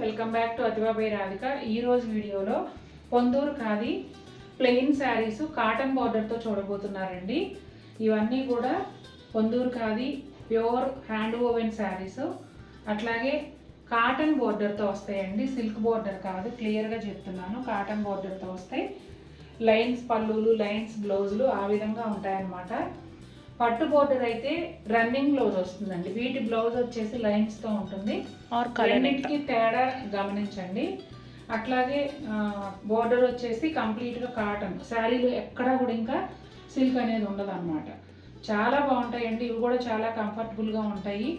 Welcome back to Athiva by Radhika. ఈరోజు వీడియోలో Ponduru khadi plain saris cotton బార్డర్తో చూడబోతున్నారండి. ఇవన్నీ కూడా Ponduru khadi pure hand woven saris, అట్లాగే కాటన్ బార్డర్తో వస్తాయండి. సిల్క్ బార్డర్ కాదు, క్లియర్గా చెప్తున్నాను. కాటన్ బార్డర్తో వస్తాయి. లైన్స్ పళ్ళులు, లైన్స్ బ్లౌజులు ఆ విధంగా ఉంటాయన్నమాట. పట్టు బోర్డర్ అయితే రన్నింగ్ బ్లౌజ్ వస్తుందండి. వీటి బ్లౌజ్ వచ్చేసి లైన్స్తో ఉంటుంది. రెండింటికి తేడా గమనించండి. అట్లాగే బోర్డర్ వచ్చేసి కంప్లీట్గా కాటన్. శారీలు ఎక్కడా కూడా ఇంకా సిల్క్ అనేది ఉండదు అనమాట. చాలా బాగుంటాయండి. ఇవి కూడా చాలా కంఫర్టబుల్గా ఉంటాయి.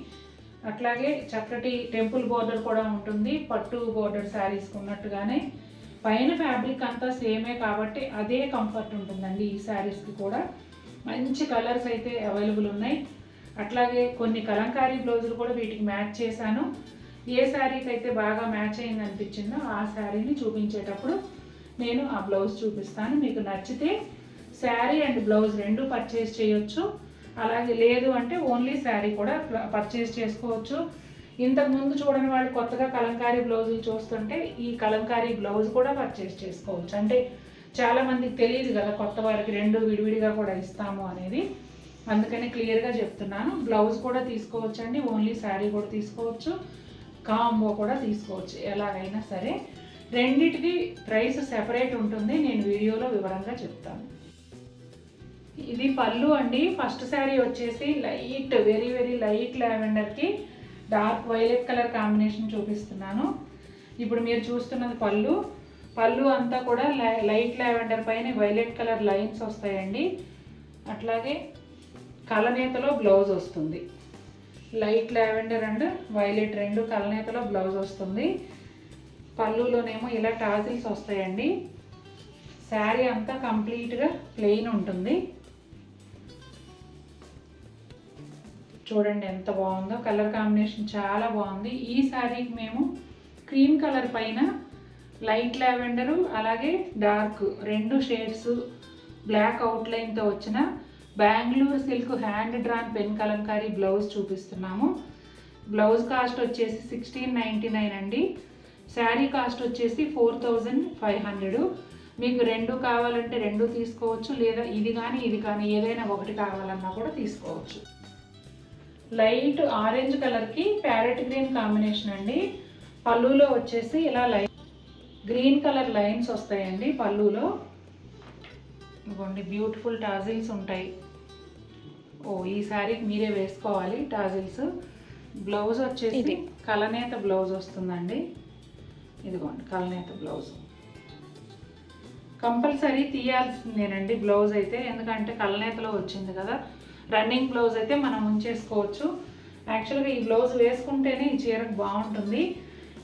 అట్లాగే చక్కటి టెంపుల్ బోర్డర్ కూడా ఉంటుంది. పట్టు బోర్డర్ శారీస్కి ఉన్నట్టుగానే పైన ఫ్యాబ్రిక్ అంతా సేమే కాబట్టి అదే కంఫర్ట్ ఉంటుందండి. ఈ శారీస్కి కూడా మంచి కలర్స్ అయితే అవైలబుల్ ఉన్నాయి. అట్లాగే కొన్ని కలంకారీ బ్లౌజులు కూడా వీటికి మ్యాచ్ చేశాను. ఏ శారీకి అయితే బాగా మ్యాచ్ అయింది అనిపించిందో ఆ శారీని చూపించేటప్పుడు నేను ఆ బ్లౌజ్ చూపిస్తాను. మీకు నచ్చితే శారీ అండ్ బ్లౌజ్ రెండు పర్చేస్ చేయొచ్చు. అలాగే లేదు అంటే ఓన్లీ శారీ కూడా పర్చేస్ చేసుకోవచ్చు. ఇంతకుముందు చూడని వాళ్ళు కొత్తగా కలంకారీ బ్లౌజులు చూస్తుంటే ఈ కలంకారీ బ్లౌజ్ కూడా పర్చేస్ చేసుకోవచ్చు. అంటే చాలామందికి తెలియదు కదా, కొత్త వారికి రెండు విడివిడిగా కూడా ఇస్తాము అనేది. అందుకని క్లియర్గా చెప్తున్నాను. బ్లౌజ్ కూడా తీసుకోవచ్చు అండి, ఓన్లీ శారీ కూడా తీసుకోవచ్చు, కాంబో కూడా తీసుకోవచ్చు. ఎలాగైనా సరే రెండిటికి ప్రైస్ సెపరేట్ ఉంటుంది. నేను వీడియోలో వివరంగా చెప్తాను. ఇది పళ్ళు అండి. ఫస్ట్ శారీ వచ్చేసి లైట్, వెరీ వెరీ లైట్ లావెండర్కి డార్క్ వైలెట్ కలర్ కాంబినేషన్ చూపిస్తున్నాను. ఇప్పుడు మీరు చూస్తున్నది పళ్ళు. పళ్ళు అంతా కూడా లైట్ లావెండర్ పైన వైలెట్ కలర్ లైన్స్ వస్తాయండి. అట్లాగే కలనేతలో బ్లౌజ్ వస్తుంది. లైట్ లావెండర్ అండ్ వైలెట్ రెండు కలనేతలో బ్లౌజ్ వస్తుంది. పళ్ళులోనేమో ఇలా టాజిల్స్ వస్తాయండి. శారీ అంతా కంప్లీట్గా ప్లెయిన్ ఉంటుంది. చూడండి ఎంత బాగుందో, కలర్ కాంబినేషన్ చాలా బాగుంది. ఈ శారీకి మేము క్రీమ్ కలర్ పైన లైట్ లావెండరు అలాగే డార్క్ రెండు షేడ్స్ బ్లాక్ అవుట్లైన్తో వచ్చిన Bengaluru silk hand drawn pen Kalamkari blouse చూపిస్తున్నాము. బ్లౌజ్ కాస్ట్ వచ్చేసి 1699 అండి. శారీ కాస్ట్ వచ్చేసి 4500. మీకు రెండు కావాలంటే రెండు తీసుకోవచ్చు, లేదా ఇది కానీ ఏదైనా ఒకటి కావాలన్నా కూడా తీసుకోవచ్చు. లైట్ ఆరెంజ్ కలర్కి ప్యారెట్ గ్రీన్ కాంబినేషన్ అండి. పళ్ళులో వచ్చేసి ఇలా లైట్ గ్రీన్ కలర్ లైన్స్ వస్తాయండి. పళ్ళులో ఇవ్వండి బ్యూటిఫుల్ టాజిల్స్ ఉంటాయి. ఈ శారీకి మీరే వేసుకోవాలి టాజిల్స్. బ్లౌజ్ వచ్చేసి కలనేత బ్లౌజ్ వస్తుందండి. ఇదిగోండి కలనేత బ్లౌజ్. కంపల్సరీ తీయాల్సిందేనండి బ్లౌజ్ అయితే, ఎందుకంటే కలనేతలో వచ్చింది కదా. రన్నింగ్ బ్లౌజ్ అయితే మనం ఉంచేసుకోవచ్చు. యాక్చువల్గా ఈ బ్లౌజ్ వేసుకుంటేనే ఈ చీరకు బాగుంటుంది.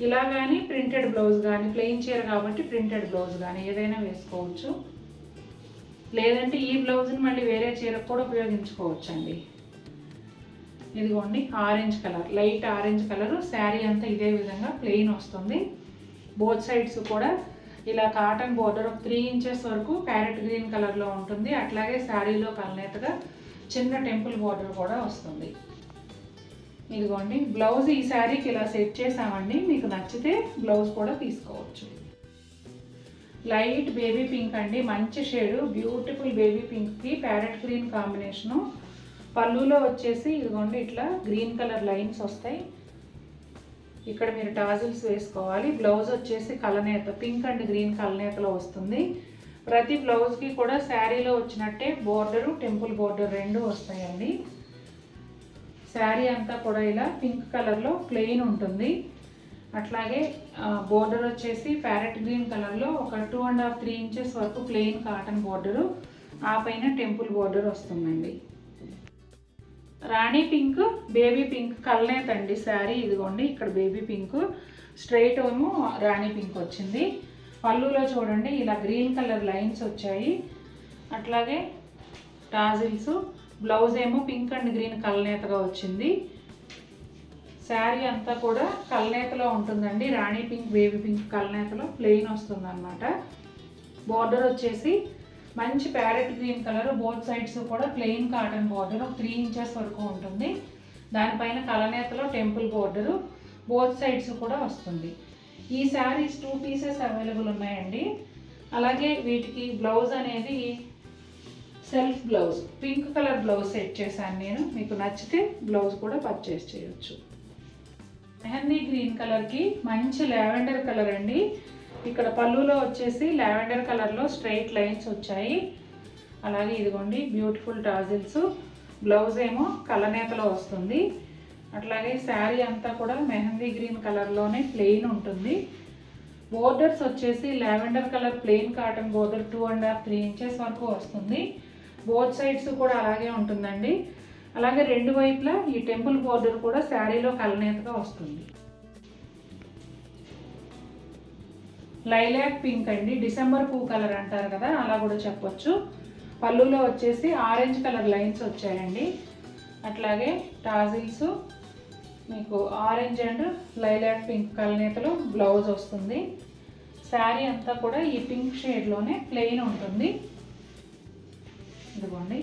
ఇలా కానీ ప్రింటెడ్ బ్లౌజ్ కానీ, ప్లెయిన్ చీర కాబట్టి ప్రింటెడ్ బ్లౌజ్ కానీ ఏదైనా వేసుకోవచ్చు. లేదంటే ఈ బ్లౌజ్ని మళ్ళీ వేరే చీరకు కూడా ఉపయోగించుకోవచ్చు అండి. ఇదిగోండి orange colour, light orange colour. Sari అంతా ఇదే విధంగా ప్లెయిన్ వస్తుంది. బోత్ సైడ్స్ కూడా ఇలా కాటన్ బోర్డర్ 3 ఇంచెస్ వరకు ప్యారెట్ గ్రీన్ కలర్లో ఉంటుంది. అట్లాగే శారీలో కలనేతగా చిన్న టెంపుల్ బోర్డర్ కూడా వస్తుంది. ఇదిగోండి బ్లౌజ్ ఈ శారీకి ఇలా సెట్ చేసామండి. మీకు నచ్చితే బ్లౌజ్ కూడా తీసుకోవచ్చు. లైట్ బేబీ పింక్ అండి, మంచి షేడు, బ్యూటిఫుల్ బేబీ పింక్కి ప్యారెట్ గ్రీన్ కాంబినేషను. పళ్ళులో వచ్చేసి ఇదిగోండి ఇట్లా గ్రీన్ కలర్ లైన్స్ వస్తాయి. ఇక్కడ మీరు టాజిల్స్ వేసుకోవాలి. బ్లౌజ్ వచ్చేసి కలనేత, పింక్ అండ్ గ్రీన్ కలనేతలో వస్తుంది. ప్రతి బ్లౌజ్కి కూడా శారీలో వచ్చినట్టే బోర్డరు, టెంపుల్ బోర్డర్ రెండు వస్తాయండి. శారీ అంతా కూడా ఇలా పింక్ కలర్లో ప్లెయిన్ ఉంటుంది. అట్లాగే బోర్డర్ వచ్చేసి ప్యారెట్ గ్రీన్ కలర్లో ఒక 2.5-3 ఇంచెస్ వరకు ప్లెయిన్ కాటన్ బోర్డరు, ఆ పైన టెంపుల్ బోర్డర్ వస్తుందండి. రాణి పింక్, బేబీ పింక్ కలనేత అండి శారీ. ఇదిగోండి ఇక్కడ బేబీ పింక్, స్ట్రైట్ ఏమో రాణి పింక్ వచ్చింది. పళ్ళులో చూడండి ఇలా గ్రీన్ కలర్ లైన్స్ వచ్చాయి. అట్లాగే టాజిల్స్. బ్లౌజ్ ఏమో పింక్ అండ్ గ్రీన్ కలనేతగా వచ్చింది. శారీ అంతా కూడా కలనేతలో ఉంటుందండి. రాణి పింక్, బేబీ పింక్ కలనేతలో ప్లెయిన్ వస్తుంది అన్నమాట. బోర్డర్ వచ్చేసి మంచి parrot green colour, both sides కూడా ప్లెయిన్ కాటన్ బోర్డర్ 3 ఇంచెస్ వరకు ఉంటుంది. దానిపైన కలనేతలో టెంపుల్ బోర్డరు, బోత్ సైడ్స్ కూడా వస్తుంది. ఈ శారీస్ 2 పీసెస్ అవైలబుల్ ఉన్నాయండి. అలాగే వీటికి బ్లౌజ్ అనేది self blouse, pink colour blouse set చేశాను నేను. మీకు నచ్చితే బ్లౌజ్ కూడా పర్చేస్ చేయొచ్చు. మెహందీ గ్రీన్ కలర్కి మంచి లావెండర్ కలర్ అండి. ఇక్కడ పళ్ళులో వచ్చేసి లావెండర్ కలర్లో స్ట్రైట్ లైన్స్ వచ్చాయి. అలాగే ఇదిగోండి బ్యూటిఫుల్ టాజిల్స్, బ్లౌజ్ ఏమో కలనేతలో వస్తుంది. అట్లాగే శారీ అంతా కూడా మెహందీ గ్రీన్ కలర్లోనే ప్లెయిన్ ఉంటుంది. బోర్డర్స్ వచ్చేసి lavender colour plain cotton border 2.5-3 inches వరకు వస్తుంది. బోత్ సైడ్స్ కూడా అలాగే ఉంటుందండి. అలాగే రెండు వైపులా ఈ టెంపుల్ బోర్డర్ కూడా శారీలో కలనేతగా వస్తుంది. లైలాక్ పింక్ అండి, డిసెంబర్ పువ్వు కలర్ అంటారు కదా, అలా కూడా చెప్పొచ్చు. పళ్ళులో వచ్చేసి ఆరెంజ్ కలర్ లైన్స్ వచ్చాయండి. అట్లాగే టాజిల్స్ మీకు ఆరెంజ్ అండ్ లైలాక్ పింక్ కలనేతలో బ్లౌజ్ వస్తుంది. శారీ అంతా కూడా ఈ పింక్ షేడ్లోనే ప్లెయిన్ ఉంటుంది. ఇదిగోండి.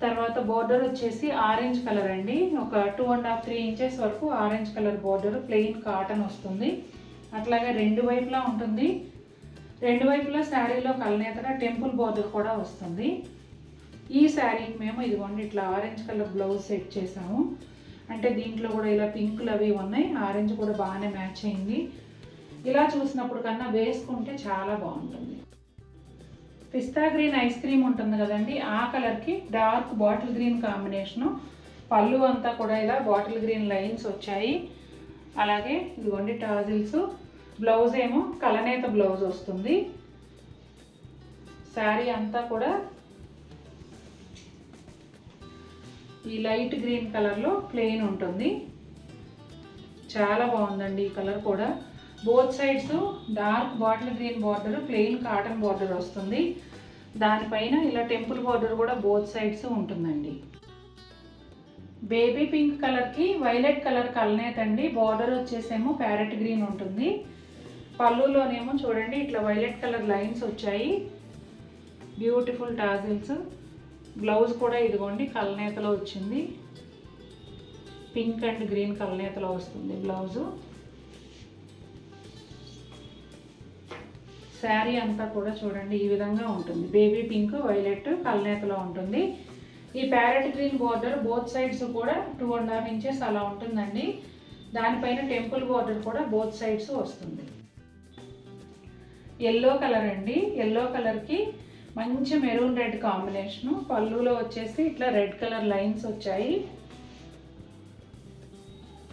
తర్వాత బోర్డర్ వచ్చేసి ఆరెంజ్ కలర్ అండి. ఒక 2.5-3 ఇంచెస్ వరకు orange colour border plain cotton వస్తుంది. అట్లాగే రెండు వైపులా ఉంటుంది. రెండు వైపులా శారీలో కలనేతగా టెంపుల్ బోర్డర్ కూడా వస్తుంది. ఈ శారీకి మేము ఇదిగోండి ఇట్లా ఆరెంజ్ కలర్ బ్లౌజ్ సెట్ చేసాము. అంటే దీంట్లో కూడా ఇలా పింకులు అవి ఉన్నాయి, ఆరెంజ్ కూడా బాగానే మ్యాచ్ అయింది. ఇలా చూసినప్పుడు కన్నా వేసుకుంటే చాలా బాగుంటుంది. పిస్తా గ్రీన్ ఐస్ క్రీమ్ ఉంటుంది కదండి, ఆ కలర్కి డార్క్ బాటిల్ గ్రీన్ కాంబినేషను. పళ్ళు అంతా కూడా ఇలా బాటిల్ గ్రీన్ లైన్స్ వచ్చాయి. అలాగే ఇదిగోండి టాజిల్స్, బ్లౌజ్ ఏమో కలనేత బ్లౌజ్ వస్తుంది. శారీ అంతా కూడా ఈ లైట్ గ్రీన్ కలర్లో ప్లెయిన్ ఉంటుంది. చాలా బాగుందండి ఈ కలర్ కూడా. Both sides dark bottle green border plain cotton border వస్తుంది. దానిపైన ఇలా టెంపుల్ బార్డర్ కూడా బోత్ సైడ్స్ ఉంటుందండి. బేబీ పింక్ కలర్కి వైలెట్ కలర్ కలనేత అండి. బార్డర్ వచ్చేసేమో ప్యారెట్ గ్రీన్ ఉంటుంది. పళ్ళులోనేమో చూడండి ఇట్లా వైలెట్ కలర్ లైన్స్ వచ్చాయి. బ్యూటిఫుల్ టాజిల్స్, బ్లౌజ్ కూడా ఇదిగోండి కలనేతలో వచ్చింది. పింక్ అండ్ గ్రీన్ కలనేతలో వస్తుంది బ్లౌజు. శారీ అంతా కూడా చూడండి ఈ విధంగా ఉంటుంది. బేబీ పింక్ వైలెట్ కలనేతలో ఉంటుంది. ఈ parrot green border both sides కూడా 2.5 ఇంచెస్ అలా ఉంటుందండి. దానిపైన టెంపుల్ బోర్డర్ కూడా బోత్ సైడ్స్ వస్తుంది. ఎల్లో కలర్ అండి. ఎల్లో కలర్కి మంచి మెరూన్ రెడ్ కాంబినేషను. పళ్ళులో వచ్చేసి ఇట్లా రెడ్ కలర్ లైన్స్ వచ్చాయి.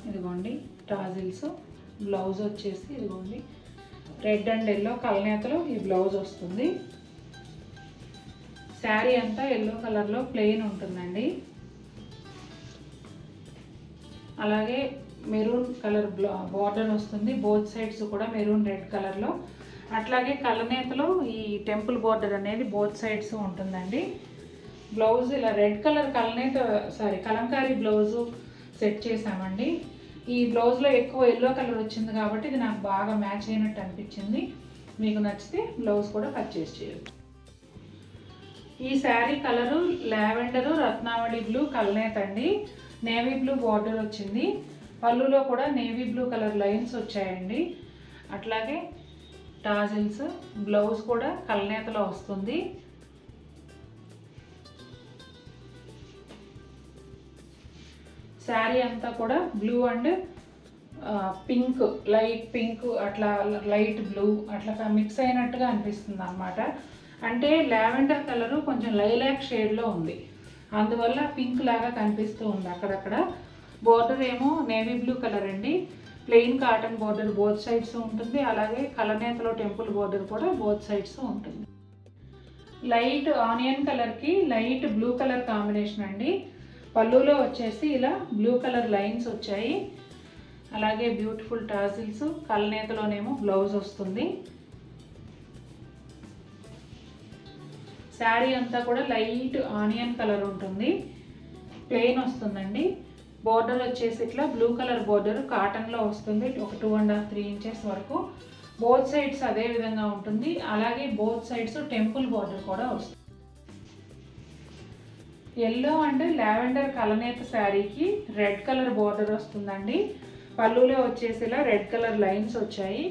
ఇదిగోండి టాజిల్స్, బ్లౌజ్ వచ్చేసి ఇదిగోండి రెడ్ అండ్ ఎల్లో కలనేతలో ఈ బ్లౌజ్ వస్తుంది. శారీ అంతా ఎల్లో కలర్లో ప్లెయిన్ ఉంటుందండి. అలాగే మెరూన్ కలర్ బార్డర్ వస్తుంది. బోత్ సైడ్స్ కూడా మెరూన్ రెడ్ కలర్లో. అట్లాగే కలనేతలో ఈ టెంపుల్ బార్డర్ అనేది బోత్ సైడ్స్ ఉంటుందండి. బ్లౌజ్ ఇలా red colour Kalamkari blouse set చేసామండి. ఈ బ్లౌజ్లో ఎక్కువ ఎల్లో కలర్ వచ్చింది కాబట్టి ఇది నాకు బాగా మ్యాచ్ అయినట్టు అనిపించింది. మీకు నచ్చితే బ్లౌజ్ కూడా పర్చేస్ చేయొచ్చు. ఈ శారీ కలరు లావెండరు రత్నావళి బ్లూ కలనేత అండి. నేవీ బ్లూ బార్డర్ వచ్చింది. పళ్ళులో కూడా నేవీ బ్లూ కలర్ లైన్స్ వచ్చాయండి. అట్లాగే టాజిల్స్, బ్లౌజ్ కూడా కలనేతలో వస్తుంది. శారీ అంతా కూడా blue and pink, light pink అట్లా లైట్ బ్లూ అట్లా మిక్స్ అయినట్టుగా అనిపిస్తుంది అన్నమాట. అంటే లావెండర్ కలరు కొంచెం లైలాక్ షేడ్లో ఉంది, అందువల్ల పింక్ లాగా కనిపిస్తూ ఉంది అక్కడక్కడ. బోర్డర్ ఏమో నేవీ బ్లూ కలర్ అండి. Plain cotton border both sides ఉంటుంది. అలాగే కలనేతలో టెంపుల్ బోర్డర్ కూడా బోత్ సైడ్స్ ఉంటుంది. లైట్ ఆనియన్ కలర్కి లైట్ బ్లూ కలర్ కాంబినేషన్ అండి. పళ్ళులో వచ్చేసి ఇలా బ్లూ కలర్ లైన్స్ వచ్చాయి. అలాగే బ్యూటిఫుల్ టాజిల్స్, కలనేతలోనేమో బ్లౌజ్ వస్తుంది. శారీ అంతా కూడా లైట్ ఆనియన్ కలర్ ఉంటుంది, ప్లెయిన్ వస్తుందండి. బోర్డర్ వచ్చేసి ఇట్లా బ్లూ కలర్ బోర్డర్ కాటన్లో వస్తుంది. ఒక 2.5-3 ఇంచెస్ వరకు. బోత్ సైడ్స్ అదే విధంగా ఉంటుంది. అలాగే బోత్ సైడ్స్ టెంపుల్ బోర్డర్ కూడా వస్తుంది. ఎల్లో అండ్ లావెండర్ కలనేత శారీకి రెడ్ కలర్ బోర్డర్ వస్తుందండి. పళ్ళులో వచ్చేసి ఇలా రెడ్ కలర్ లైన్స్ వచ్చాయి.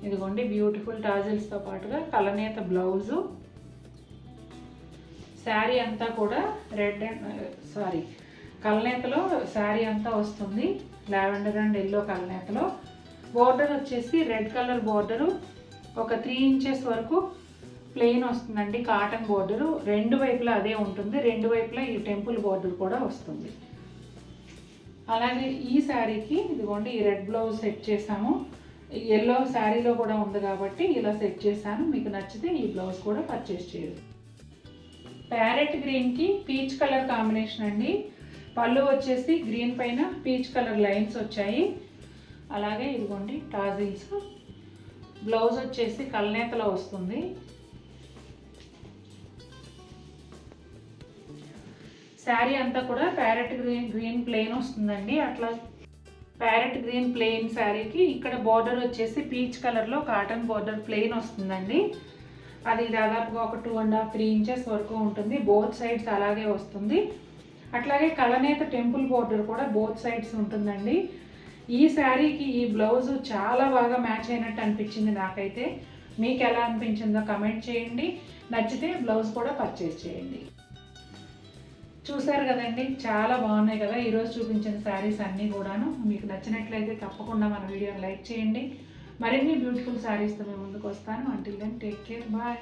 ఇదిగోండి బ్యూటిఫుల్ టాజిల్స్తో పాటుగా కలనేత బ్లౌజు. శారీ అంతా కూడా రెడ్ అండ్ కలనేతలో శారీ అంతా వస్తుంది, లావెండర్ అండ్ ఎల్లో కలనేతలో. బోర్డర్ వచ్చేసి రెడ్ కలర్ బోర్డరు, ఒక 3 ఇంచెస్ వరకు ప్లెయిన్ వస్తుందండి. కాటన్ బోర్డరు రెండు వైపులా అదే ఉంటుంది, రెండు వైపులా ఈ టెంపుల్ బోర్డర్ కూడా వస్తుంది. అలాగే ఈ శారీకి ఇదిగోండి ఈ రెడ్ బ్లౌజ్ సెట్ చేసాము. ఎల్లో శారీలో కూడా ఉంది కాబట్టి ఇలా సెట్ చేశాను. మీకు నచ్చితే ఈ బ్లౌజ్ కూడా పర్చేస్ చేయొచ్చు. ప్యారెట్ గ్రీన్కి పీచ్ కలర్ కాంబినేషన్ అండి. పళ్ళు వచ్చేసి గ్రీన్ పైన పీచ్ కలర్ లైన్స్ వచ్చాయి. అలాగే ఇదిగోండి టాజిల్స్. బ్లౌజ్ వచ్చేసి కలనేతలో వస్తుంది. శారీ అంతా కూడా ప్యారెట్ గ్రీన్ ప్లెయిన్ వస్తుందండి. అట్లా ప్యారెట్ గ్రీన్ ప్లెయిన్ శారీకి ఇక్కడ బార్డర్ వచ్చేసి పీచ్ కలర్లో కాటన్ బార్డర్ ప్లెయిన్ వస్తుందండి. అది దాదాపుగా ఒక 2.5-3 ఇంచెస్ వరకు ఉంటుంది. బోత్ సైడ్స్ అలాగే వస్తుంది. అట్లాగే కలనేత టెంపుల్ బార్డర్ కూడా బోత్ సైడ్స్ ఉంటుందండి. ఈ శారీకి ఈ బ్లౌజ్ చాలా బాగా మ్యాచ్ అయినట్టు అనిపించింది నాకైతే. మీకు ఎలా అనిపించిందో కమెంట్ చేయండి. నచ్చితే బ్లౌజ్ కూడా పర్చేస్ చేయండి. చూసారు కదండి, చాలా బాగున్నాయి కదా ఈరోజు చూపించిన శారీస్ అన్నీ కూడాను. మీకు నచ్చినట్లయితే తప్పకుండా మన వీడియోని లైక్ చేయండి. మరిన్ని బ్యూటిఫుల్ శారీస్తో మేము ముందుకు వస్తాను. Until then take care, bye.